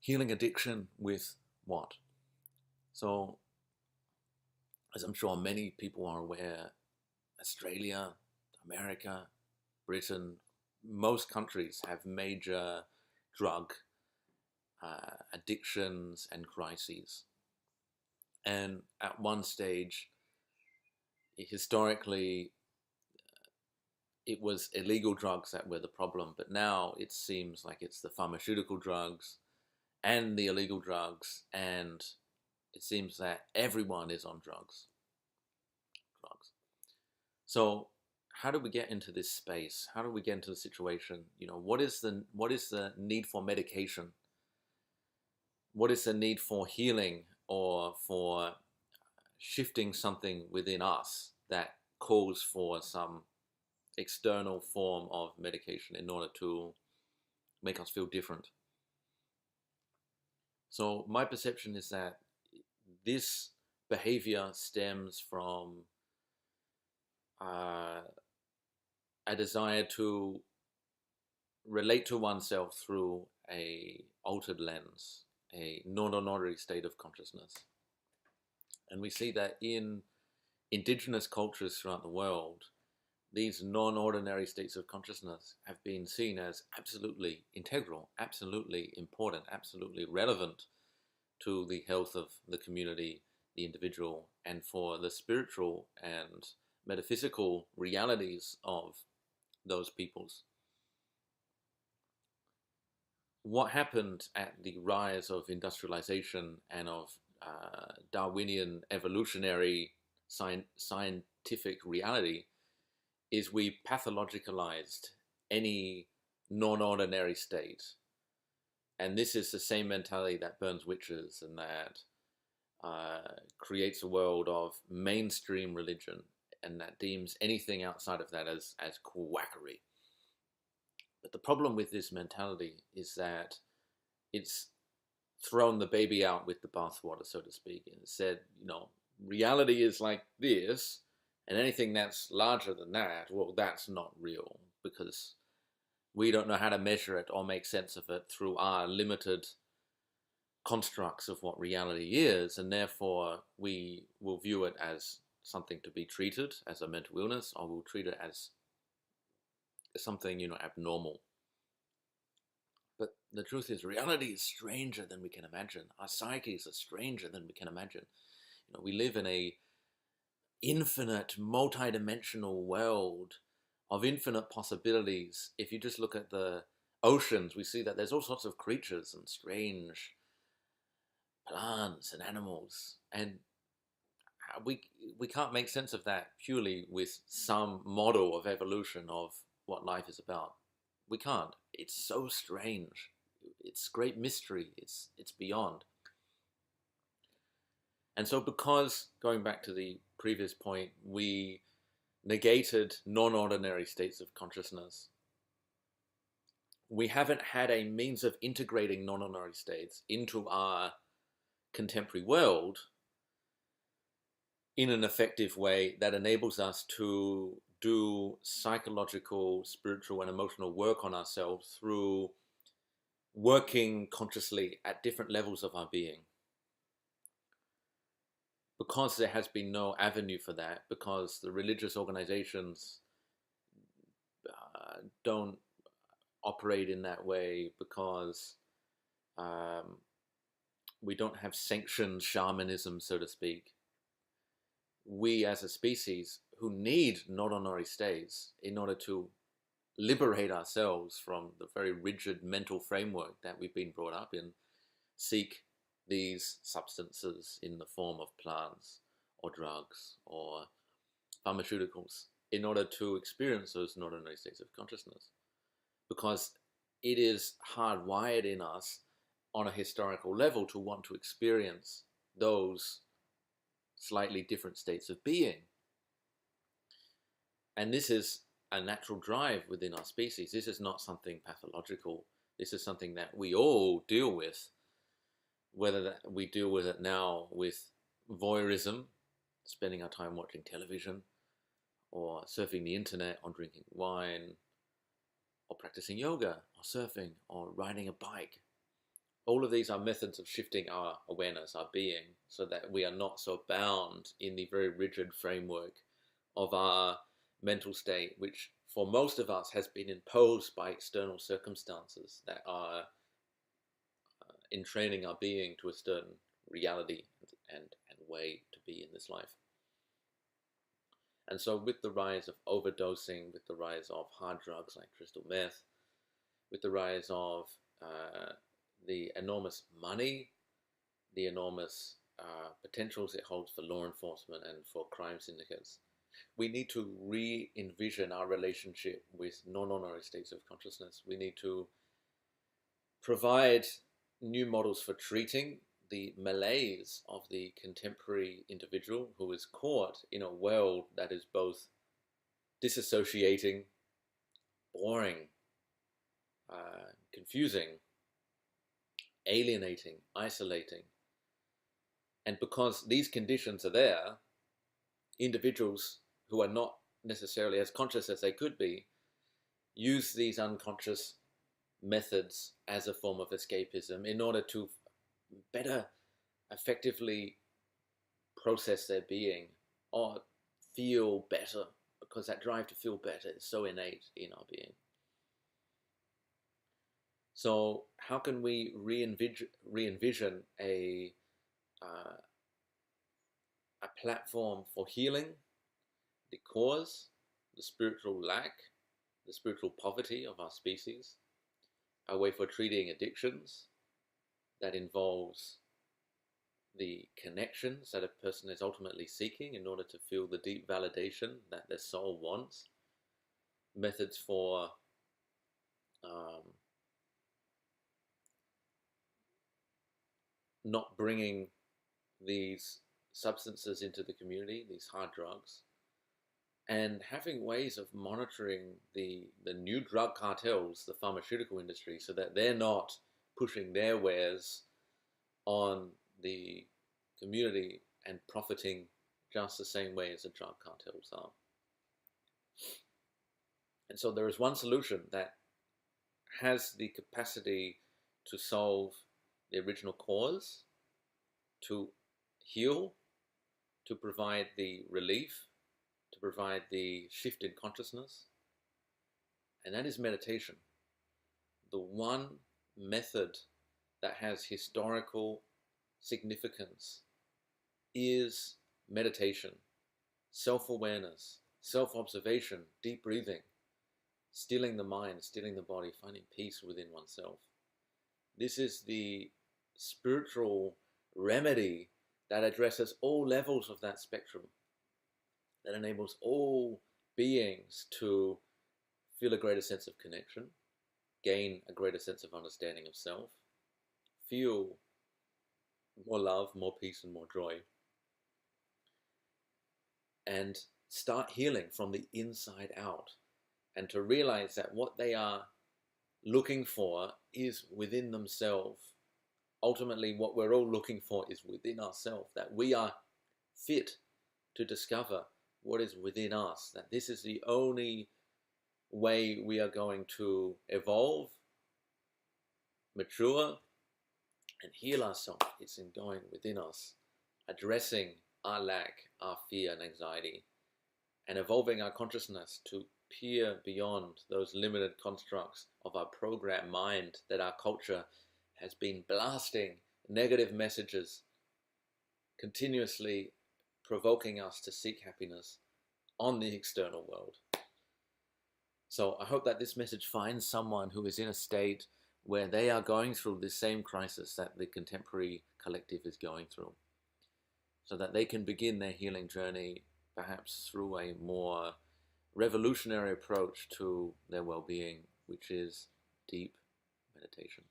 healing addiction with what? So, as I'm sure many people are aware, Australia, America, Britain, most countries have major drug addictions and crises. And at one stage, historically, it was illegal drugs that were the problem, but now it seems like it's the pharmaceutical drugs and the illegal drugs, and it seems that everyone is on drugs. So how do we get into this space? How do we get into the situation? What is the need for medication? What is the need for healing or for shifting something within us that calls for some external form of medication in order to make us feel different? So my perception is that this behavior stems from uh, a desire to relate to oneself through a altered lens, a non-ordinary state of consciousness. And we see that in indigenous cultures throughout the world, these non-ordinary states of consciousness have been seen as absolutely integral, absolutely important, absolutely relevant to the health of the community, the individual, and for the spiritual and metaphysical realities of those peoples. What happened at the rise of industrialization and of Darwinian evolutionary scientific reality is we pathologicalized any non-ordinary state. And this is the same mentality that burns witches and that creates a world of mainstream religion and that deems anything outside of that as quackery. But the problem with this mentality is that it's thrown the baby out with the bathwater, so to speak, and said, reality is like this, and anything that's larger than that, well, that's not real because we don't know how to measure it or make sense of it through our limited constructs of what reality is, and therefore we will view it as something to be treated as a mental illness, or we'll treat it as something abnormal. But the truth is, reality is stranger than we can imagine. Our psyches are stranger than we can imagine. We live in a infinite, multi-dimensional world of infinite possibilities. If you just look at the oceans, we see that there's all sorts of creatures and strange plants and animals, and we can't make sense of that purely with some model of evolution of what life is about. We can't. It's so strange. It's great mystery. It's beyond. And so, because, going back to the previous point, we negated non-ordinary states of consciousness, we haven't had a means of integrating non-ordinary states into our contemporary world in an effective way that enables us to do psychological, spiritual, and emotional work on ourselves through working consciously at different levels of our being. Because there has been no avenue for that, because the religious organizations don't operate in that way, because we don't have sanctioned shamanism, so to speak, we as a species who need non-ordinary states in order to liberate ourselves from the very rigid mental framework that we've been brought up in, seek these substances in the form of plants or drugs or pharmaceuticals in order to experience those non-ordinary states of consciousness. Because it is hardwired in us on a historical level to want to experience those slightly different states of being. And this is a natural drive within our species. This is not something pathological. This is something that we all deal with, whether we deal with it now with voyeurism, spending our time watching television, or surfing the internet, or drinking wine, or practicing yoga, or surfing, or riding a bike, All of these are methods of shifting our awareness, our being, so that we are not so bound in the very rigid framework of our mental state, which for most of us has been imposed by external circumstances that are entraining our being to a certain reality and way to be in this life. And so, with the rise of overdosing, with the rise of hard drugs like crystal meth, with the rise of the enormous money, the enormous potentials it holds for law enforcement and for crime syndicates, we need to re-envision our relationship with non-ordinary states of consciousness. We need to provide new models for treating the malaise of the contemporary individual who is caught in a world that is both disassociating, boring, confusing, alienating, isolating. And because these conditions are there, individuals who are not necessarily as conscious as they could be use these unconscious methods as a form of escapism in order to better effectively process their being or feel better, because that drive to feel better is so innate in our being. So how can we re-envision a platform for healing the cause, the spiritual lack, the spiritual poverty of our species, a way for treating addictions that involves the connections that a person is ultimately seeking in order to feel the deep validation that their soul wants, methods for not bringing these substances into the community, these hard drugs, and having ways of monitoring the new drug cartels, the pharmaceutical industry, so that they're not pushing their wares on the community and profiting just the same way as the drug cartels are. And so there is one solution that has the capacity to solve the original cause, to heal, to provide the relief, to provide the shift in consciousness, and that is meditation. The one method that has historical significance is meditation, self-awareness, self-observation, deep breathing, stilling the mind, stilling the body, finding peace within oneself. This is the spiritual remedy that addresses all levels of that spectrum, that enables all beings to feel a greater sense of connection, gain a greater sense of understanding of self, feel more love, more peace, and more joy, and start healing from the inside out, and to realize that what they are looking for is within themselves. Ultimately, what we're all looking for is within ourselves, that we are fit to discover what is within us, that this is the only way we are going to evolve, mature, and heal ourselves. It's in going within us, addressing our lack, our fear and anxiety, and evolving our consciousness to peer beyond those limited constructs of our programmed mind that our culture has been blasting negative messages, continuously provoking us to seek happiness on the external world. So I hope that this message finds someone who is in a state where they are going through the same crisis that the contemporary collective is going through, so that they can begin their healing journey perhaps through a more revolutionary approach to their well-being, which is deep meditation.